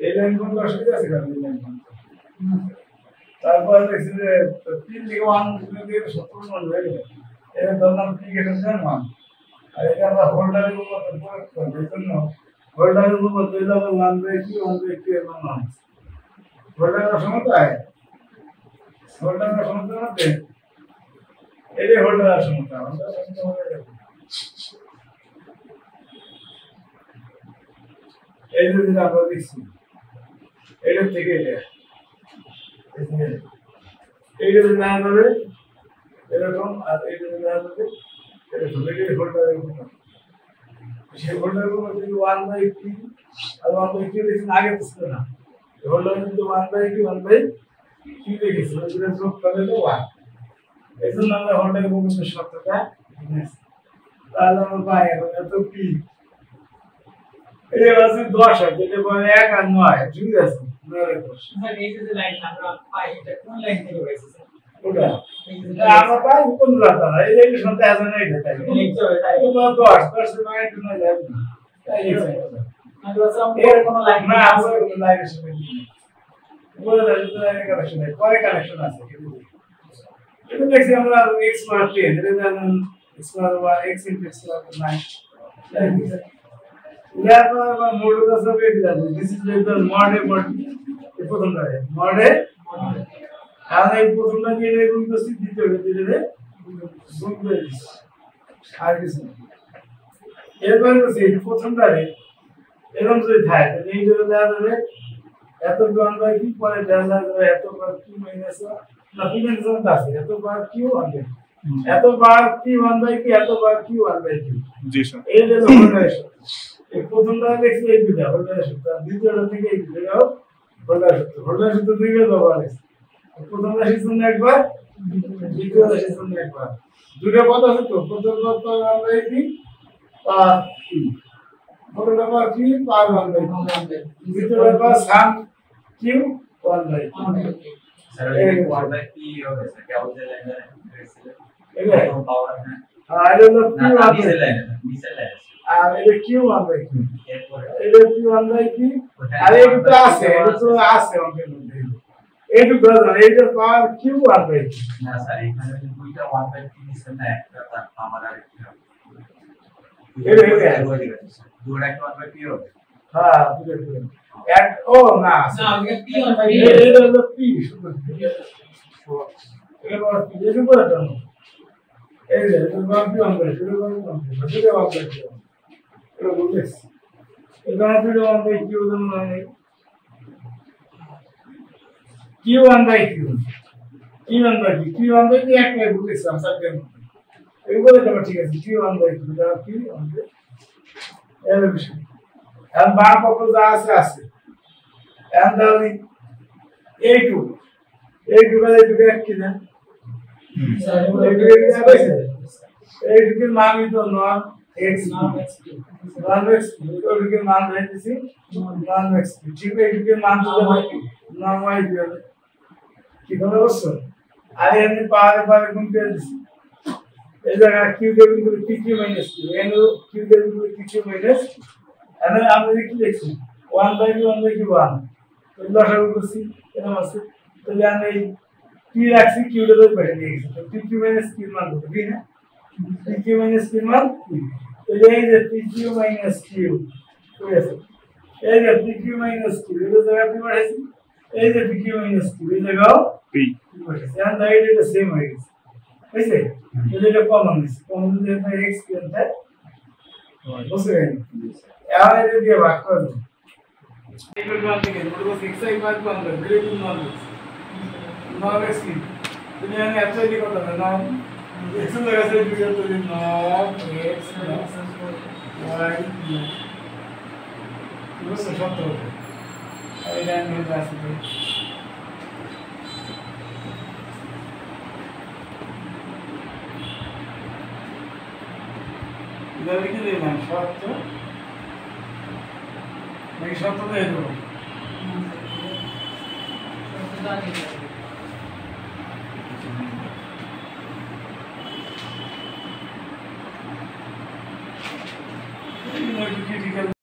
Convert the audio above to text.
এই লাইন কোন অসুবিধা আছে কারণ এই লাইন তারপরে দেখছি যে 3 থেকে 1 থেকে 70 মান হয়ে গেল এর ধরলাম কি গেছে জানেন আর এটা আমরা হোল্ডারের উপর প্রয়োগ করব এই জন্য হোল্ডারের উপর দিলাম 1/2 এর মান হোল্ডারের সমতায় হোল্ডারের সমতায় মধ্যে এই যে হোল্ডারের সমতা আমরা এই যে আমরা দেখছি এটা থেকে এইটা যদি না হবে এরকম আর এইটা যদি না হবে এরকম এই হোল্ডারের উপর সেই হোল্ডারের উপর যদি 1/3 আর 1/3 লিখে আগে ছিল না হোল্ডার কিন্তু 1/3 লিখেছিল এটা যোগ করে তো 1 এই জন্য আমরা হোল্ডারের উপর শর্তটা তাহলে আমরা পাই এত কি এই আছে 10 আছে যেটা বলে 1 আর 9 ঠিক আছে 9 স্যার এই যে লাইন আমরা পাই এটা কোন লাইন থেকে হয়েছে স্যার ওটা আমরা পাই কোন রাস্তা না এই যে শুনতে আসে না এটা তাই লিখতে হবে তাই তো 10 এর মানে না যাবে তাই আমরা পরে কোনো লাইন না আমরা কোনো লাইন শুনে বলে দাও তো লাইন কানেকশন আছে পরে কানেকশন আছে এটা দেখছি আমরা x বার 10 এটা জানেন x bar x x bar 9 therefore modulus of it this is like the mod এই প্রথমটা mod আর এই প্রথমটা দিয়ে এরকম করছি দ্বিতীয়টা দিয়ে গুণ করে দিছি আর কিছু এরপর করছি প্রথমটা এরকম যদি থাকে তাহলে এই ধরে দেওয়া যাবে এত গুণ বাই কি পরে দেওয়া যাবে এত বার কি মাইনাস না পিমেন্ট জোন আছে এত বার কি হবে এত বার কি 1 বাই কি এত বার কি 1 বাই কি জি স্যার এই যে হোল্ডারের এই প্রথমটা দেখছি এই দুটো হোল্ডারের সূত্র দ্বিতীয়টা থেকে এই দুটো হোল্ডারের সূত্র দুইবার ব্যবহার আছে প্রথমটা শিখুন একবার দ্বিতীয়টা শিখুন একবার দুটো পদ আছে তো প্রথম পদ আমরা কি পার কি প্রথমটা পার কি পার 1 বাই দ্বিতীয়টা পার সাম কিউ 1 বাই স্যার এই 1 বাই কি হবে স্যার কেবল যে লাইন আছে এটা পাওয়ার না আর এটা কি নিচে লাইন আর এটা কিউ 1 বাই কি এটা কি 1 বাই কি আর এটা আছে এটা তো আছে অঙ্কের মধ্যে এইটু ধরুন এইটা পাওয়ার কিউ 1 বাই কি না স্যার এখানে দুইটা 1 বাই কি নিচে না একটা তার পাওয়ার আর কি হবে দুটো একটা 1 বাই কি হবে হ্যাঁ দুটো এট ও না না আমি পি 1 বাই এটা হলো পি শুধু এটা বড় পি এর উপরে দাও এই যে এটা বড় পি 1 বাই এটা বড় 1 বাই এটা 1 বাই এটা বুঝেছ এটা আপনি 1 বাই কিউ দেন মানে q1 by q q1 by q q1 by q এক বাই বুঝেছিলাম সাবজেক্ট এগুলো তো ঠিক আছে q1 by q দাও q1 by এর বিষয় আর বাম পক্ষ যা আছে আছে এন্ড দাও a2 a2 বাই a2 এক কি না স্যার a2 এর মান তো not x not x not x এর মান দিয়েছি নট x ঠিক আছে এর মান তো নরমাল দিবে কি করে বলছো আর এমনি পারে গুণ করে দিছি এই জায়গা কিউ দেব কিন্তু pq minus q N Q দেব কিন্তু pq মাইনাস এখানে আমরা কি লিখছি 1 বাই 1 বাই 1 তো লসাগু করছি এরকম আছে তাহলে আমি এই p রাখছি q দেব বাইরে নিয়ে গেছি তো pq মাইনাস q মান কত কি না pq মাইনাস q মান তো এই যে pq মাইনাস q তো আছে এই যে pq মাইনাস q এর জায়গা কি বাড়াইছি এই যে pq মাইনাস q এই জায়গাও p and that is the same way ऐसे এটা কমন দিছি কমন দিলে এটা x কি হবে বুঝতে গেলেন আর এটা দিয়ে ভাগ করব এগুলো মান থেকে বলবো 6 ভাগ করব গ্রেড নন x কি তুমি আমি এত কি কথা না x এর জায়গায় দুই তো নন x y বুঝছো সত্য হবে এটা নিয়ে আসবে এটা লিখে দিলাম সত্য নাকি সত্য দিয়ে দেবো একটু critical